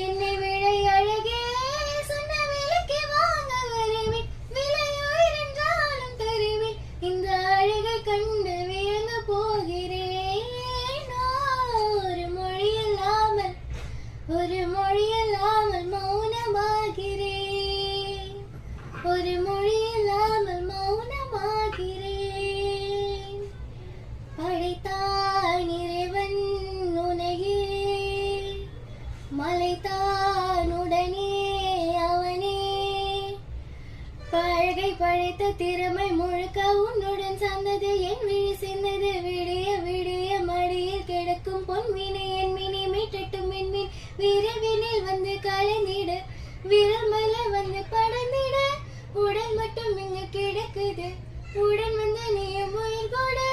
என்னை விழை அழகே சொன்ன விலைக்கு வாங்க வருவேன், விலையோர் என்றாலும் தருவேன், இந்த அழகை கண்டு வியந்து போகிறேன். ஒரு மொழி இல்லாமல் மௌனமாகிறேன், ஒரு மொழி இல்லாமல் மௌனமாகிறேன். படைத்தான் இறைவன் உலகே, மலைத்தான் உடனே அவனே, பழகை படைத்த திறமை முழுக்க உன்னுடன் சந்தது, என் விழி சின்னது விடிய விடிய மடியில் கிடக்கும் பொன்மீனை என் மினி மீட்டட்டும் மின்மீன் விரைவினில் வந்து கலந்திட, விரல் மல வந்து படர்ந்திட, உடல் மட்டும் இங்கு கிடக்குது, உடன் வந்து நீயும் உயிர் கொடு.